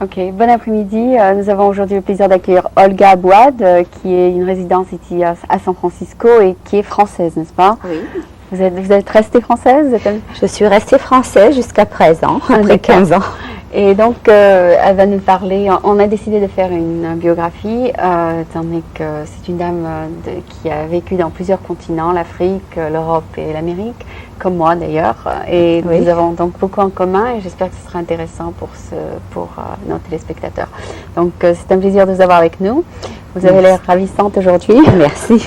Ok, bon après-midi. Nous avons aujourd'hui le plaisir d'accueillir Olga Bouad, qui est une résidence ici à San Francisco et qui est française, n'est-ce pas? Oui. Vous êtes restée française? Je suis restée française jusqu'à présent, après 15 ans. Et donc, elle va nous parler. On a décidé de faire une biographie, étant donné que c'est une dame qui a vécu dans plusieurs continents, l'Afrique, l'Europe et l'Amérique, comme moi d'ailleurs. Et Oui. nous avons donc beaucoup en commun et j'espère que ce sera intéressant pour nos téléspectateurs. Donc, c'est un plaisir de vous avoir avec nous. Vous avez l'air ravissante aujourd'hui. Merci,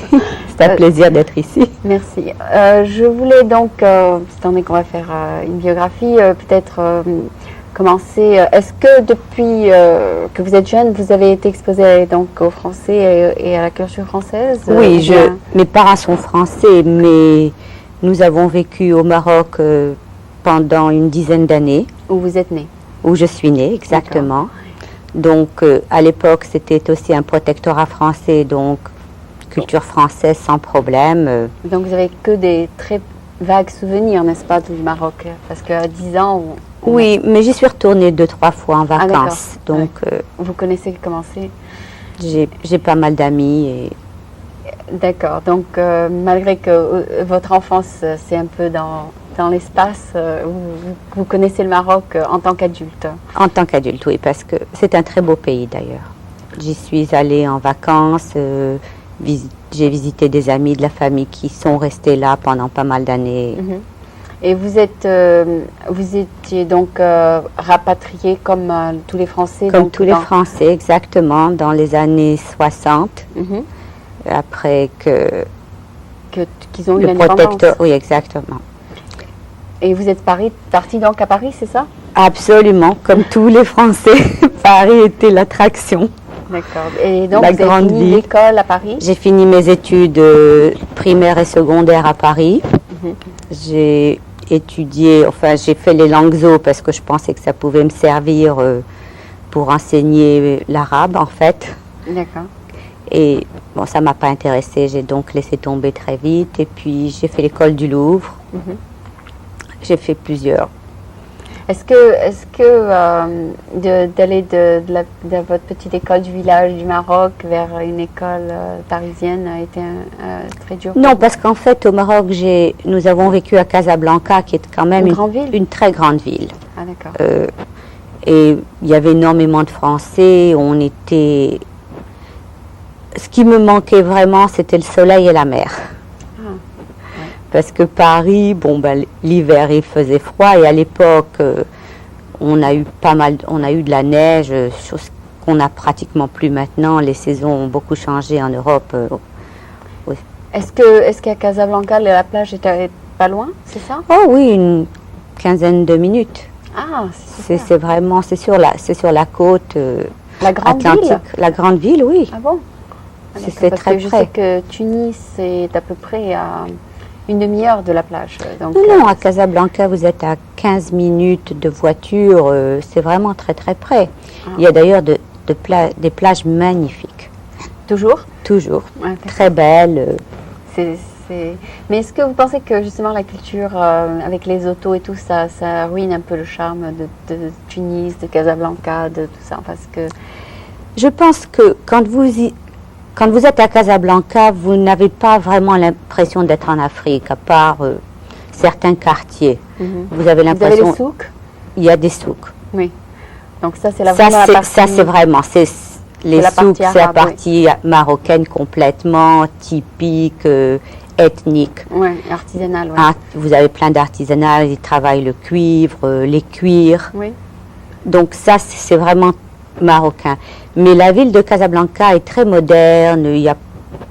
c'est un plaisir d'être ici. Merci. Je voulais donc, étant donné qu'on va faire une biographie, peut-être commencer. Est-ce que depuis que vous êtes jeune, vous avez été exposé donc au français et à la culture française? Oui, mes parents sont français, mais nous avons vécu au Maroc pendant une dizaine d'années. Où vous êtes né? Où je suis née, exactement. Donc, à l'époque, c'était aussi un protectorat français, donc culture française sans problème. Donc, vous avez que des très vagues souvenirs, n'est-ce pas, du Maroc? Parce qu'à 10 ans... Oui, mais j'y suis retournée 2-3 fois en vacances. Donc, vous connaissez comment c'est? J'ai pas mal d'amis. Et... D'accord. Donc, malgré que votre enfance, c'est un peu dans l'espace, vous connaissez le Maroc en tant qu'adulte? En tant qu'adulte, oui, parce que c'est un très beau pays d'ailleurs. J'y suis allée en vacances, j'ai visité des amis de la famille qui sont restés là pendant pas mal d'années. Et vous étiez donc rapatrié comme tous les Français? Comme tous les Français, exactement, dans les années 60, après qu'ils ont eu l'indépendance. Oui, exactement. Et vous êtes parti donc à Paris, c'est ça? Absolument, comme tous les Français, Paris était l'attraction. D'accord. Et donc, vous avez fini l'école à Paris? J'ai fini mes études primaires et secondaires à Paris. J'ai étudié, enfin, j'ai fait les langues zo parce que je pensais que ça pouvait me servir pour enseigner l'arabe, en fait. D'accord. Et bon, ça ne m'a pas intéressée, j'ai donc laissé tomber très vite. Et puis, j'ai fait l'école du Louvre. J'ai fait plusieurs. Est-ce que d'aller de votre petite école du village du Maroc vers une école parisienne a été très dur? Non, parce qu'en fait, au Maroc, nous avons vécu à Casablanca, qui est quand même une très grande ville. Ah, d'accord. Et il y avait énormément de Français. Ce qui me manquait vraiment, c'était le soleil et la mer. Parce que Paris, l'hiver il faisait froid et à l'époque on a eu de la neige, chose qu'on n'a pratiquement plus maintenant. Les saisons ont beaucoup changé en Europe. Oui. Est-ce qu'à Casablanca la plage était pas loin, c'est ça? Oh oui, une quinzaine de minutes. Ah, c'est sur la côte la grande atlantique. Ville? La grande ville, oui. Ah bon? C'est très près. Je sais que Tunis est à peu près à une demi-heure de la plage. Donc, non, à Casablanca, vous êtes à 15 minutes de voiture. C'est vraiment très, très près. Il y a d'ailleurs des plages magnifiques. Toujours? Toujours. Très belles. Mais est-ce que vous pensez que justement la culture avec les autos et tout ça ruine un peu le charme de Tunis, de Casablanca, de tout ça? Parce que... Je pense que quand vous êtes à Casablanca, vous n'avez pas vraiment l'impression d'être en Afrique, à part certains quartiers. Vous avez l'impression... Vous avez des souks? Il y a des souks. Oui. Donc ça, c'est les souks, c'est la partie marocaine complètement typique, ethnique. Oui, artisanale. Oui. Vous avez plein d'artisanat, ils travaillent le cuivre, les cuirs. Oui. Donc ça, c'est vraiment marocain. Mais la ville de Casablanca est très moderne.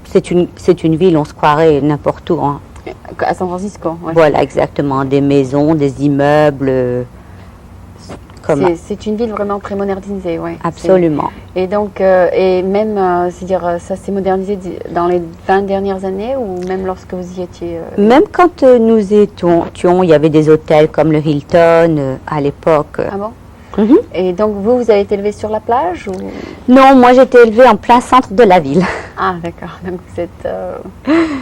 C'est une ville, on se croirait n'importe où. Hein. À San Francisco. Ouais. Voilà, exactement. Des maisons, des immeubles. C'est une ville vraiment très modernisée, oui. Absolument. Et donc, et même, c'est-à-dire, ça s'est modernisé dans les 20 dernières années ou même lorsque vous y étiez Même quand nous étions, il y avait des hôtels comme le Hilton à l'époque. Ah bon? Et donc, vous avez été élevé sur la plage ou... Non, moi j'ai été élevée en plein centre de la ville. Ah, d'accord. Donc, ça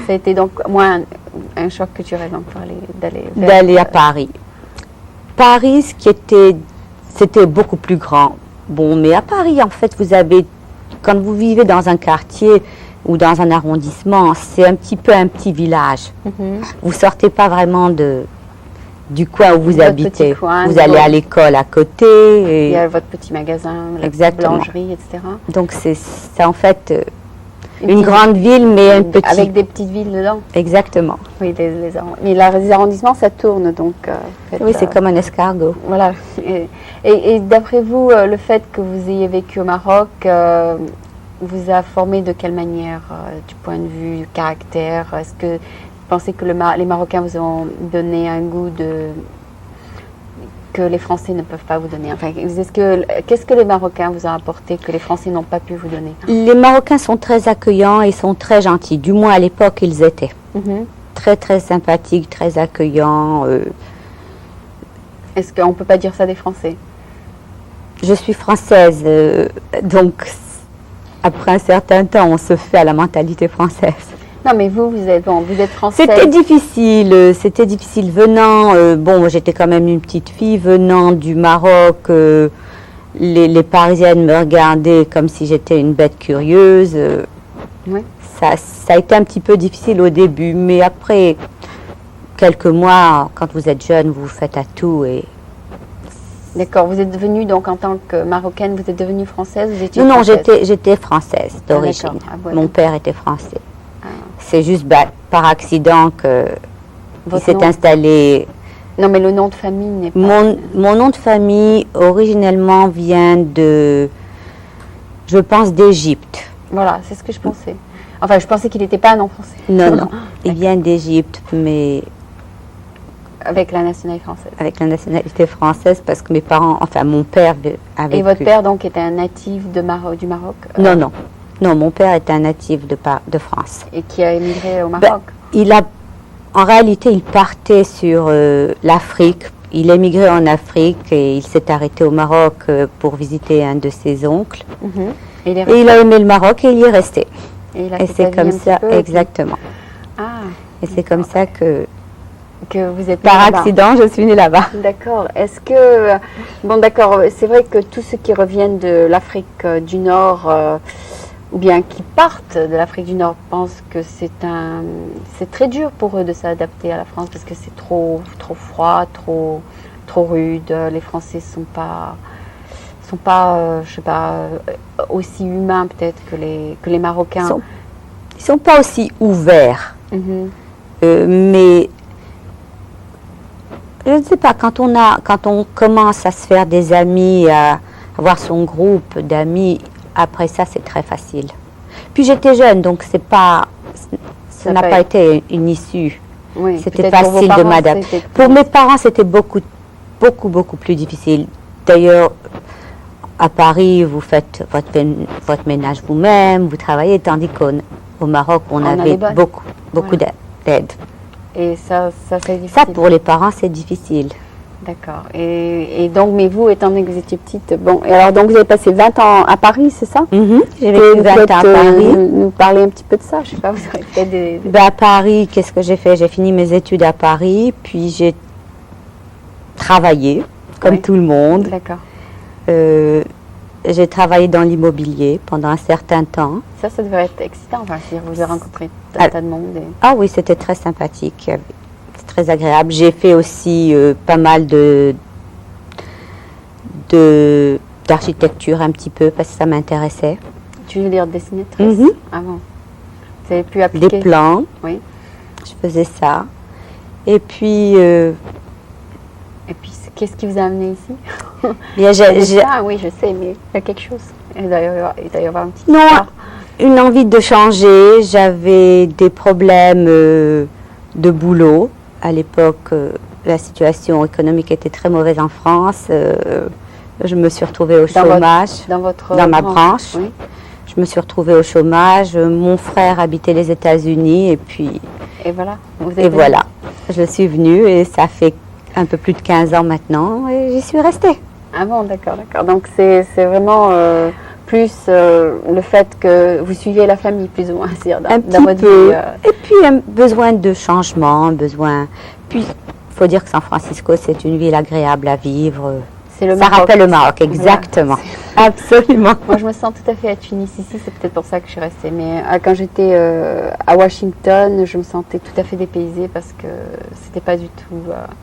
a été donc moins un choc culturel donc, pour d'aller à Paris. Paris, c'était beaucoup plus grand. Bon, mais à Paris, en fait, quand vous vivez dans un quartier ou dans un arrondissement, c'est un petit village. Vous sortez pas vraiment du coin où vous habitez. Vous allez à l'école à côté. Il y a votre petit magasin, la boulangerie, etc. Donc c'est en fait une grande ville, mais un petit... Avec des petites villes dedans. Exactement. Oui, mais les arrondissements, ça tourne, donc... oui, c'est comme un escargot. Voilà. Et d'après vous, le fait que vous ayez vécu au Maroc vous a formé de quelle manière, du point de vue du caractère? Est-ce que vous pensez que les Marocains vous ont donné un goût que les Français ne peuvent pas vous donner? Enfin, qu'est-ce que les Marocains vous ont apporté que les Français n'ont pas pu vous donner? Les Marocains sont très accueillants et sont très gentils. Du moins, à l'époque, ils étaient. Très, très sympathiques, très accueillants. Est-ce qu'on ne peut pas dire ça des Français? Je suis française, donc après un certain temps, on se fait à la mentalité française. Non, mais vous êtes française. C'était difficile venant. Bon, j'étais quand même une petite fille venant du Maroc. Les Parisiennes me regardaient comme si j'étais une bête curieuse. Oui. Ça a été un petit peu difficile au début, mais après quelques mois, quand vous êtes jeune, vous faites à tout et... D'accord, vous êtes devenue, donc en tant que Marocaine, vous êtes devenue française, vous étiez Non, française. j'étais française d'origine. Voilà. Mon père était français. C'est juste par accident qu'il s'est installé. Non, mais le nom de famille n'est pas... Mon nom de famille, originellement, vient je pense, d'Égypte. Voilà, c'est ce que je pensais. Enfin, je pensais qu'il n'était pas un nom français. Non, il vient d'Égypte, mais... Avec la nationalité française. Avec la nationalité française, parce que mes parents, enfin mon père avait... Et votre père, donc, était un natif du Maroc? Non, mon père était un natif de France. Et qui a émigré au Maroc? En réalité, il partait sur l'Afrique. Il émigrait en Afrique et il s'est arrêté au Maroc pour visiter un de ses oncles. Et il a aimé le Maroc et il y est resté. Et c'est comme ça, exactement. Et c'est comme ça que vous êtes par accident, je suis née là-bas. D'accord. Est-ce que... Bon, d'accord, c'est vrai que tous ceux qui reviennent de l'Afrique du Nord, ou bien qui partent de l'Afrique du Nord, pensent que c'est très dur pour eux de s'adapter à la France, parce que c'est trop froid, trop rude. Les Français sont pas je sais pas, aussi humains peut-être que les Marocains. Ils sont pas aussi ouverts. Mais... Je ne sais pas, quand on commence à se faire des amis, à avoir son groupe d'amis, après ça, c'est très facile. Puis j'étais jeune, donc ça n'a pas été une issue. Oui, c'était facile de m'adapter. Pour mes parents, c'était beaucoup plus difficile. D'ailleurs, à Paris, vous faites votre ménage vous-même, vous travaillez, tandis qu'au Maroc, on avait beaucoup d'aide. Et ça c'est difficile. Ça, pour les parents, c'est difficile. D'accord. Et donc, mais vous, étant donné que vous étiez petite, bon, et alors donc vous avez passé 20 ans à Paris, c'est ça? J'ai vécu 20 ans à Paris. Nous parler un petit peu de ça, je sais pas, vous avez fait des... À Paris, qu'est-ce que j'ai fait? J'ai fini mes études à Paris, puis j'ai travaillé, comme tout le monde. D'accord. J'ai travaillé dans l'immobilier pendant un certain temps. Ça devait être excitant, enfin, si vous avez rencontré un tas de monde. Ah oui, c'était très sympathique, c'est très agréable. J'ai fait aussi pas mal d'architecture un petit peu, parce que ça m'intéressait. Tu veux dire dessinatrice? Ah bon. Vous avez pu appliquer? Des plans. Oui. Je faisais ça. Et puis... qu'est-ce qui vous a amené ici? Bien, oui, je sais, mais il y a quelque chose. Il doit y avoir un petit... Non, une envie de changer. J'avais des problèmes de boulot. À l'époque, la situation économique était très mauvaise en France. Je me suis retrouvée au chômage. Dans ma branche. Oui. Je me suis retrouvée au chômage. Mon frère habitait les États-Unis et puis... Et voilà. Voilà. Je suis venue et ça fait un peu plus de 15 ans maintenant et j'y suis restée. Ah bon, d'accord. Donc c'est vraiment plus le fait que vous suivez la famille, plus ou moins, dans votre vie. Et puis un besoin de changement, Puis il faut dire que San Francisco, c'est une ville agréable à vivre. C'est le Ça Maroc. rappelle le Maroc, exactement. Voilà. Absolument. Moi, je me sens tout à fait à Tunis ici, c'est peut-être pour ça que je suis restée. Mais quand j'étais à Washington, je me sentais tout à fait dépaysée parce que c'était pas du tout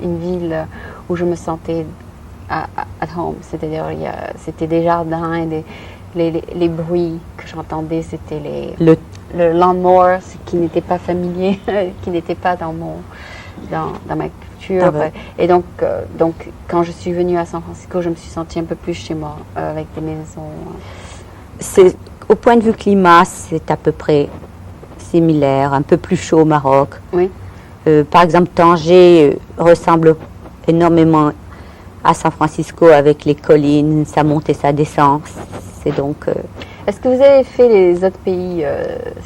une ville où je me sentais at home. C'est-à-dire, c'était des jardins et les bruits que j'entendais, c'était le lawnmower, ce qui n'était pas familier, qui n'était pas dans ma culture. Ah ouais. Et donc, quand je suis venue à San Francisco, je me suis sentie un peu plus chez moi, avec des maisons. Au point de vue climat, c'est à peu près similaire, un peu plus chaud au Maroc. Oui. Par exemple, Tanger ressemble énormément à San Francisco avec les collines, ça monte et ça descend. C'est donc. Est-ce que vous avez fait les autres pays,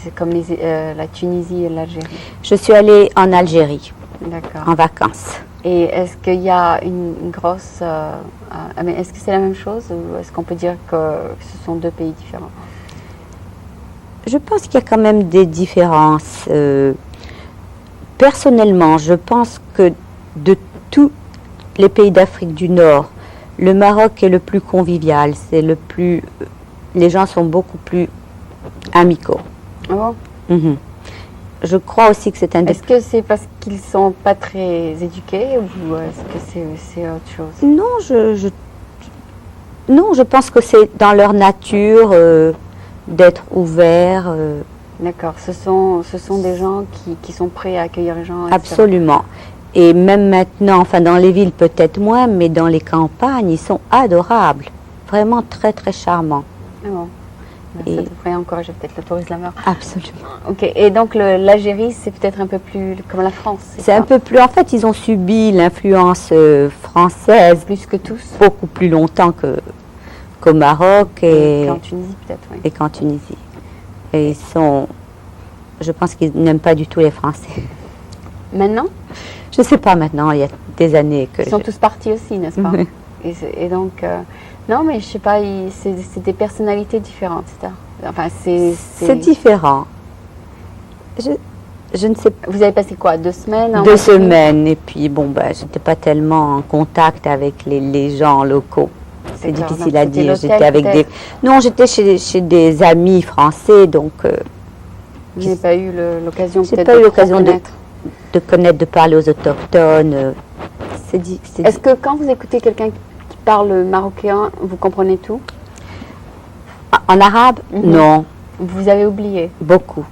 c'est comme la Tunisie et l'Algérie? Je suis allée en Algérie. D'accord. En vacances. Et est-ce qu'il y a une grosse... mais est-ce que c'est la même chose ou est-ce qu'on peut dire que ce sont deux pays différents? Je pense qu'il y a quand même des différences. Personnellement, je pense que de tous les pays d'Afrique du Nord, le Maroc est le plus convivial. Les gens sont beaucoup plus amicaux. Ah bon? Mm-hmm. Je crois aussi que c'est un... Est-ce que c'est parce qu'ils ne sont pas très éduqués ou est-ce que c'est autre chose? Non, je pense que c'est dans leur nature d'être ouverts. D'accord, ce sont des gens qui sont prêts à accueillir les gens. Absolument. Et même maintenant, enfin dans les villes peut-être moins, mais dans les campagnes, ils sont adorables. Vraiment très très charmants. Ah bon. Ça devrait encourager peut-être le tourisme là-bas. Absolument. Ok, et donc l'Algérie, c'est peut-être un peu plus comme la France. C'est un peu plus. En fait, ils ont subi l'influence française plus que tous. Beaucoup plus longtemps qu'au Maroc et qu'en Tunisie peut-être. Oui. Et qu'en Tunisie. Et je pense qu'ils n'aiment pas du tout les Français. Maintenant? Je ne sais pas maintenant. Il y a des années que. Ils sont tous partis aussi, n'est-ce pas? Et donc. Non, mais je sais pas, c'est des personnalités différentes, c'est ça. Enfin, c'est différent. Je ne sais pas. Vous avez passé quoi, 2 semaines? 2 semaines, et puis bon, j'étais pas tellement en contact avec les gens locaux. C'est difficile à dire. J'étais avec Non, j'étais chez des amis français, donc. Vous n'avez pas eu l'occasion peut-être de connaître, de parler aux autochtones. Est-ce que quand vous écoutez quelqu'un qui parle marocain, vous comprenez tout? En arabe? Non. Vous avez oublié? Beaucoup.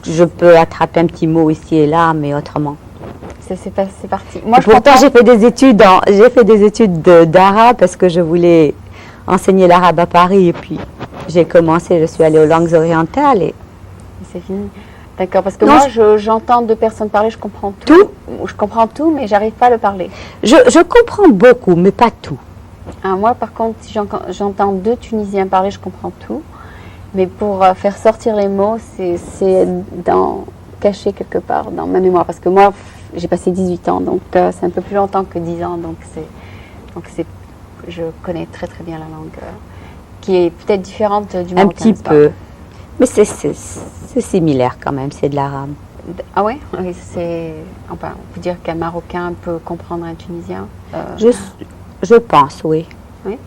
Je peux attraper un petit mot ici et là, mais autrement. C'est parti. Moi, pourtant, j'ai fait des études d'arabe parce que je voulais enseigner l'arabe à Paris, et puis j'ai commencé, je suis allée aux langues orientales et c'est fini. D'accord, parce que moi, j'entends 2 personnes parler, je comprends tout. Je comprends tout, mais j'arrive pas à le parler. Je comprends beaucoup, mais pas tout. Moi, par contre, si j'entends 2 Tunisiens parler, je comprends tout. Mais pour faire sortir les mots, c'est caché quelque part dans ma mémoire. Parce que moi, j'ai passé 18 ans, donc c'est un peu plus longtemps que 10 ans. Donc je connais très très bien la langue, qui est peut-être différente du marocain. Un petit peu. Mais c'est similaire quand même, c'est de l'arabe. Ah ouais? Oui, enfin, on peut dire qu'un Marocain peut comprendre un Tunisien? Je pense, oui. Oui.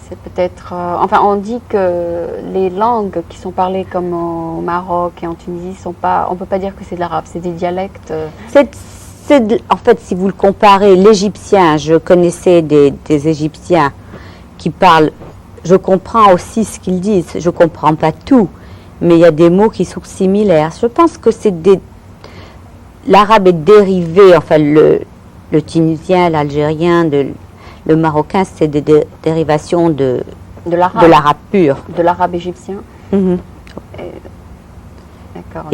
C'est peut-être... enfin, on dit que les langues qui sont parlées comme au Maroc et en Tunisie sont pas... On ne peut pas dire que c'est de l'arabe, c'est des dialectes. En fait, si vous le comparez, l'égyptien, je connaissais des Égyptiens qui parlent... Je comprends aussi ce qu'ils disent, je ne comprends pas tout, mais il y a des mots qui sont similaires. Je pense que l'arabe est dérivé, enfin le tunisien, l'algérien, le marocain, c'est des dérivations de l'arabe pur. De l'arabe égyptien. D'accord.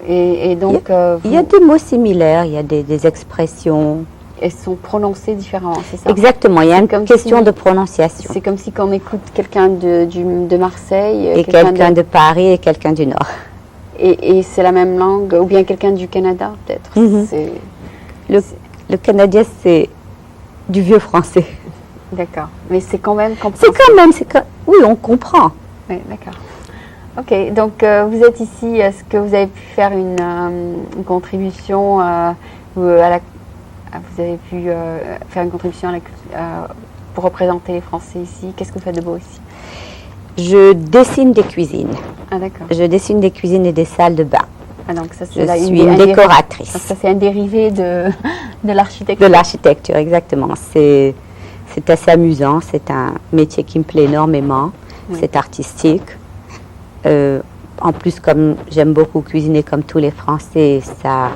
Et donc, il y a des mots similaires, il y a des expressions. Elles sont prononcées différemment, c'est ça? Exactement, il y a une question de prononciation. C'est comme si on écoute quelqu'un de Marseille et quelqu'un de Paris et quelqu'un du Nord. Et c'est la même langue, ou bien quelqu'un du Canada peut-être. Le canadien, c'est du vieux français. D'accord, mais c'est quand même compréhensible. Oui, on comprend. Oui, d'accord. Ok, donc vous êtes ici, est-ce que vous avez pu faire une contribution vous avez pu faire une contribution pour représenter les Français ici? Qu'est-ce que vous faites de beau ici? Je dessine des cuisines. Ah d'accord. Je dessine des cuisines et des salles de bain. Ah, donc ça, Je suis une décoratrice. Donc ça, c'est un dérivé de l'architecture. De l'architecture, exactement. C'est assez amusant. C'est un métier qui me plaît énormément. Oui. C'est artistique. En plus, comme j'aime beaucoup cuisiner comme tous les Français, ça...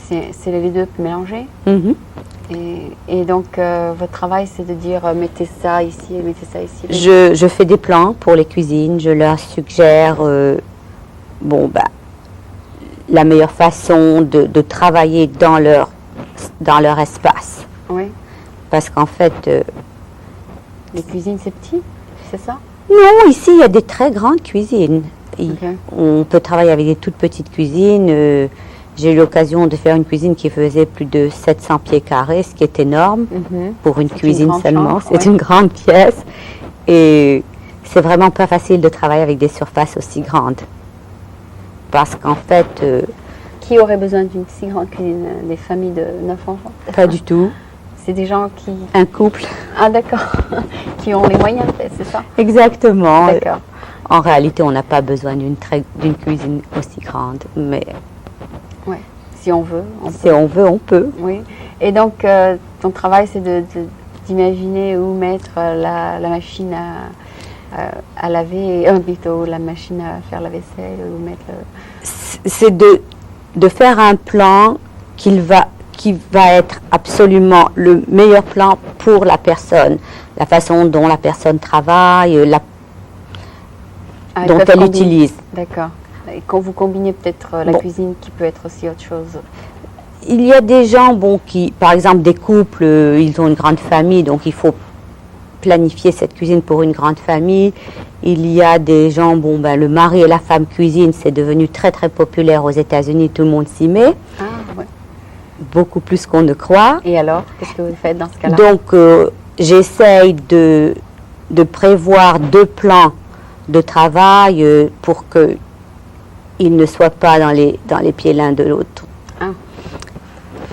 C'est les deux mélangés. Mhm. Et donc, votre travail, c'est de dire mettez ça ici et mettez ça ici. Je fais des plans pour les cuisines. Je leur suggère la meilleure façon de travailler dans leur espace. Oui. Parce qu'en fait... les cuisines, c'est petit, c'est ça? Non, ici, il y a des très grandes cuisines. Okay. On peut travailler avec des toutes petites cuisines. J'ai eu l'occasion de faire une cuisine qui faisait plus de 700 pieds carrés, ce qui est énorme pour une cuisine seulement. C'est une grande pièce. Et c'est vraiment pas facile de travailler avec des surfaces aussi grandes. Parce qu'en fait... qui aurait besoin d'une si grande cuisine? Des familles de 9 enfants? Pas du tout. C'est des gens qui... Un couple. Ah d'accord. Qui ont les moyens, c'est ça? Exactement. D'accord. En réalité, on n'a pas besoin d'une cuisine aussi grande, mais... Oui, si on veut. On peut. Oui. Et donc, ton travail, c'est d'imaginer où mettre la machine à laver, plutôt la machine à faire la vaisselle, où mettre... C'est de faire un plan qui va être absolument le meilleur plan pour la personne. La façon dont la personne travaille, dont elle utilise. D'accord. Et quand vous combinez peut-être la cuisine qui peut être aussi autre chose. Il y a des gens, qui, par exemple des couples, ils ont une grande famille, donc il faut planifier cette cuisine pour une grande famille. Il y a des gens, le mari et la femme cuisinent, c'est devenu très très populaire aux États-Unis, tout le monde s'y met. Ah, ouais. Beaucoup plus qu'on ne croit. Et alors, qu'est-ce que vous faites dans ce cas-là? Donc, j'essaye de prévoir 2 plans de travail pour qu'ils ne soient pas dans les pieds l'un de l'autre. Ah.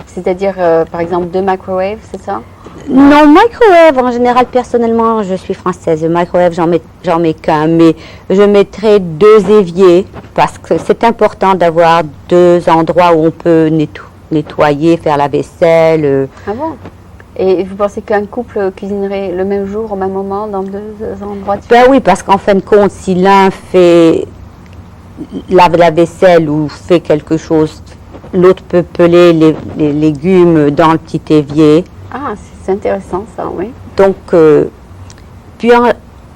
C'est-à-dire, par exemple, 2 microwaves, c'est ça? Non, microwave, en général, personnellement, je suis française. Le microwave, j'en mets qu'un, mais je mettrai 2 éviers parce que c'est important d'avoir 2 endroits où on peut nettoyer, faire la vaisselle. Ah bon? Et vous pensez qu'un couple cuisinerait le même jour, au même moment, dans 2 endroits différents? Ben oui, parce qu'en fin de compte, si l'un lave la vaisselle ou fait quelque chose, l'autre peut peler les légumes dans le petit évier. Ah, c'est intéressant ça, oui. Donc, puis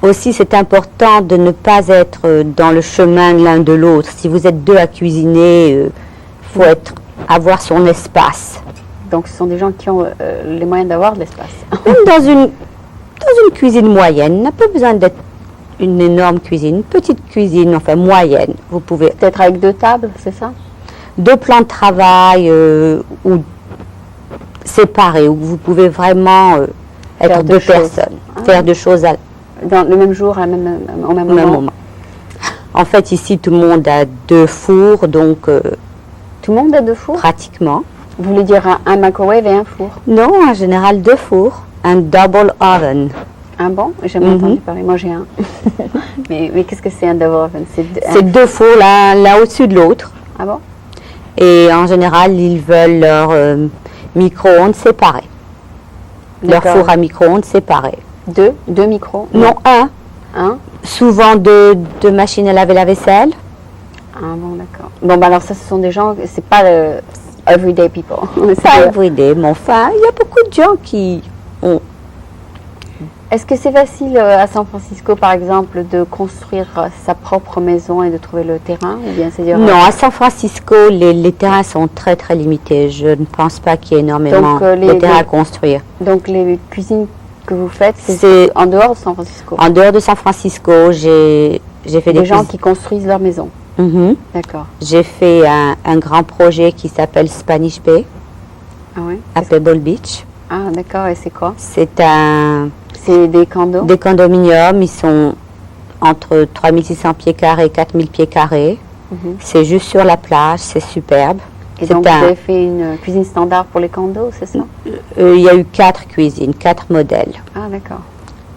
aussi c'est important de ne pas être dans le chemin l'un de l'autre. Si vous êtes 2 à cuisiner, faut avoir son espace. Donc ce sont des gens qui ont les moyens d'avoir de l'espace. Dans une cuisine moyenne, n'a pas besoin d'être une énorme cuisine, une petite cuisine, enfin moyenne. Vous pouvez peut-être avec 2 tables, c'est ça? 2 plans de travail ou séparés, où vous pouvez vraiment être 2 personnes, faire 2 choses dans le même jour, au même moment. En fait, ici, tout le monde a 2 fours, donc... tout le monde a 2 fours? Pratiquement. Vous voulez dire un microwave et un four? Non, en général 2 fours, un double oven. Un bon? J'ai jamais entendu parler, moi j'ai un. mais qu'est-ce que c'est un double oven? C'est 2 fours, l'un au-dessus de l'autre. Ah bon? Et en général, ils veulent leur micro-ondes séparés. Leur four à micro-ondes séparés. 2 micros? Non, un. Souvent 2 machines à laver la vaisselle. Ah bon, d'accord. Bon, alors ça, ce sont des gens, c'est pas everyday people. Pas everyday, mais enfin, il y a beaucoup de gens qui ont... Est-ce que c'est facile à San Francisco, par exemple, de construire sa propre maison et de trouver le terrain ou bien Non, à San Francisco, les terrains sont très très limités. Je ne pense pas qu'il y ait énormément de terrains à construire. Donc les cuisines que vous faites, c'est en dehors de San Francisco? En dehors de San Francisco, j'ai fait des gens qui construisent leur maison. D'accord. J'ai fait un grand projet qui s'appelle Spanish Bay à Pebble Beach. Ah d'accord, et c'est quoi? C'est des condos? Des condominiums, ils sont entre 3600 pieds carrés et 4000 pieds carrés. C'est juste sur la plage, c'est superbe. Et donc, vous avez fait une cuisine standard pour les condos, c'est ça? Il y a eu 4 cuisines, 4 modèles. Ah, d'accord.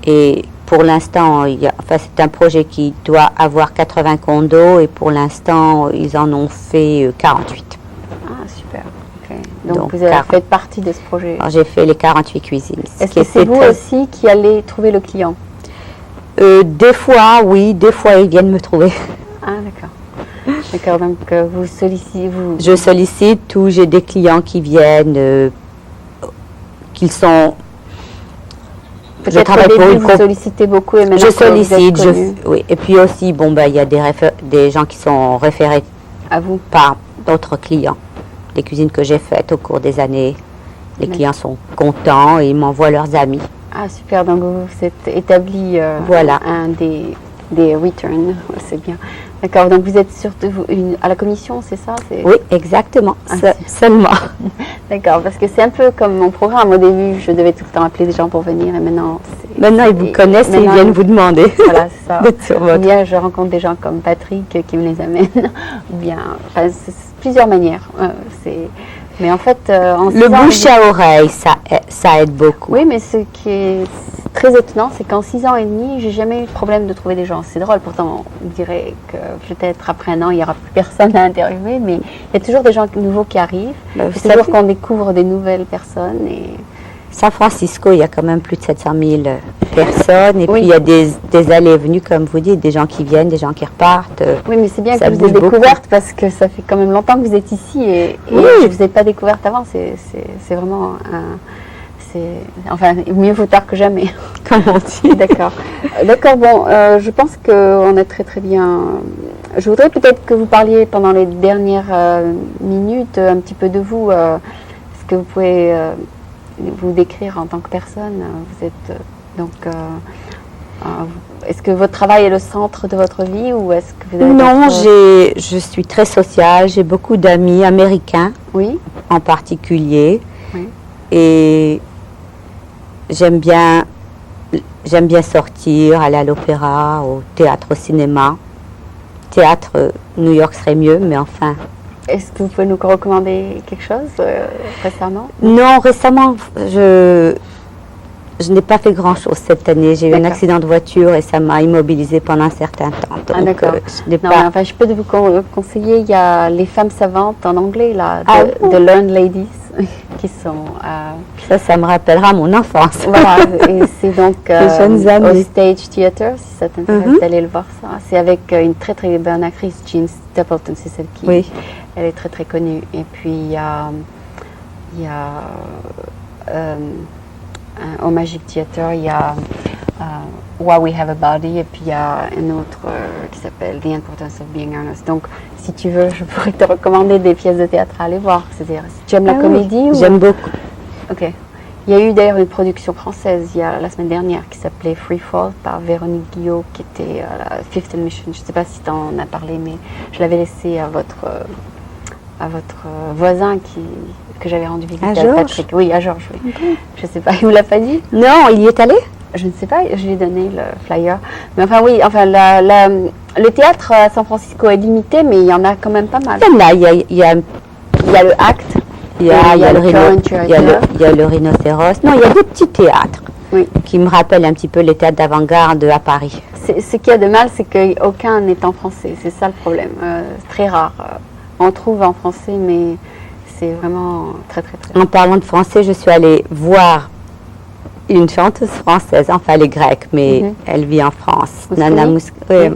Et pour l'instant, c'est un projet qui doit avoir 80 condos et pour l'instant, ils en ont fait 48. Ah, super. Okay. Donc vous avez fait partie de ce projet. J'ai fait les 48 cuisines. Est-ce que c'est vous aussi qui allez trouver le client? Des fois, oui. Des fois, ils viennent me trouver. Ah, d'accord. D'accord, donc vous sollicitez... Je sollicite ou j'ai des clients qui viennent, qu'ils sont... Peut-être au début, vous sollicitez beaucoup et maintenant je sollicite, oui. Et puis aussi, il y a des gens qui sont référés à vous par d'autres clients. Des cuisines que j'ai faites au cours des années. Les clients sont contents et ils m'envoient leurs amis. Ah, super, donc vous êtes établi voilà. un des returns, c'est bien. D'accord, donc vous êtes surtout à la commission, c'est ça? Oui, exactement, seulement. D'accord, parce que c'est un peu comme mon programme. Au début, je devais tout le temps appeler des gens pour venir et maintenant... Maintenant, ils vous connaissent et ils viennent vous demander. Voilà, c'est ça. Ou bien je rencontre des gens comme Patrick qui me les amènent. Ou bien, c'est plusieurs manières. Mais en fait, le bouche à oreille, ça aide beaucoup. Oui, mais ce qui est très étonnant, c'est qu'en 6 ans et demi, j'ai jamais eu de problème de trouver des gens. C'est drôle, pourtant, on dirait que peut-être après un an, il n'y aura plus personne à interviewer, mais il y a toujours des gens nouveaux qui arrivent. C'est toujours qu'on découvre des nouvelles personnes. Et... San Francisco, il y a quand même plus de 700 000 personnes. Et puis, il y a des allées et venues, comme vous dites, des gens qui viennent, des gens qui repartent. Oui, mais c'est bien que vous ayez découverte parce que ça fait quand même longtemps que vous êtes ici et je ne vous ai pas découverte avant. C'est vraiment enfin, mieux vaut tard que jamais. Comme on dit. D'accord. D'accord, bon, je pense qu'on est très très bien. Je voudrais peut-être que vous parliez pendant les dernières minutes un petit peu de vous. Est-ce que vous pouvez... vous décrire en tant que personne? Vous êtes est-ce que votre travail est le centre de votre vie ou est-ce que vous avez... Non, je suis très sociale, j'ai beaucoup d'amis américains, oui, en particulier, oui. Et j'aime bien sortir, aller à l'opéra, au théâtre, au cinéma. Théâtre, New York serait mieux, mais enfin... Est-ce que vous pouvez nous recommander quelque chose récemment? Non, récemment, je n'ai pas fait grand-chose cette année. J'ai eu un accident de voiture et ça m'a immobilisée pendant un certain temps. Donc, ah d'accord. Enfin, je peux vous conseiller, il y a Les Femmes Savantes en anglais, là, de Learned Ladies, qui sont... Ça me rappellera mon enfance. Voilà, et c'est donc au Stage Theatre, si ça t'intéresse d'aller le voir ça. C'est avec une très très bonne actrice, Jean Stapleton, c'est celle qui... Oui. Elle est très très connue. Et puis il y a au Magic Theatre, il y a Why We Have a Body, et puis il y a un autre qui s'appelle The Importance of Being Earnest. Donc, si tu veux, je pourrais te recommander des pièces de théâtre à aller voir. C'est-à-dire, si tu aimes la comédie ou... J'aime beaucoup. Ok. Il y a eu d'ailleurs une production française la semaine dernière qui s'appelait Free Fall par Véronique Guillot, qui était à la Fifth Mission. Je ne sais pas si tu en as parlé, mais je l'avais laissé à votre voisin que j'avais rendu visite à Patrick. Oui, à Georges, oui. Okay. Je ne sais pas, il ne vous l'a pas dit? Non, il y est allé? Je ne sais pas, je lui ai donné le flyer. Mais enfin oui, enfin le théâtre à San Francisco est limité, mais il y en a quand même pas mal. Il y a le Acte, il y a le Rhinocéros. Non, il y a des petits théâtres qui me rappellent un petit peu les théâtres d'avant-garde à Paris. Ce qu'il y a de mal, c'est qu'aucun n'est en français. C'est ça le problème. C'est très rare. On trouve en français, mais c'est vraiment très, très, très... En parlant de français, je suis allée voir une chanteuse française, enfin elle est grecque, mais elle vit en France. Nana Mouskouri.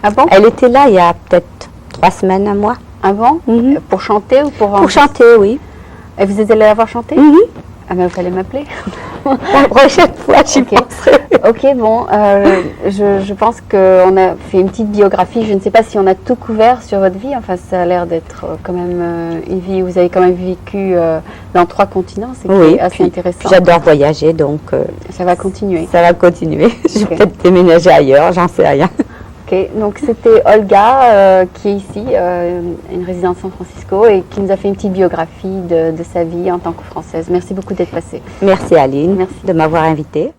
Ah bon? Elle était là il y a peut-être 3 semaines, un mois. Ah bon? Pour chanter ou pour... Pour chanter, oui. Et vous êtes allée la voir chanter? Ah ben, vous allez m'appeler. La prochaine fois, j'y penserai. Ok, bon, je pense qu'on a fait une petite biographie. Je ne sais pas si on a tout couvert sur votre vie. Enfin, ça a l'air d'être quand même une vie où vous avez quand même vécu dans 3 continents. C'est assez intéressant. J'adore voyager, donc... ça va continuer. Ça va continuer. Je vais peut-être déménager ailleurs, j'en sais rien. Ok, donc c'était Olga qui est ici, une résidente San Francisco, et qui nous a fait une petite biographie de sa vie en tant que Française. Merci beaucoup d'être passée. Merci Aline de m'avoir invitée.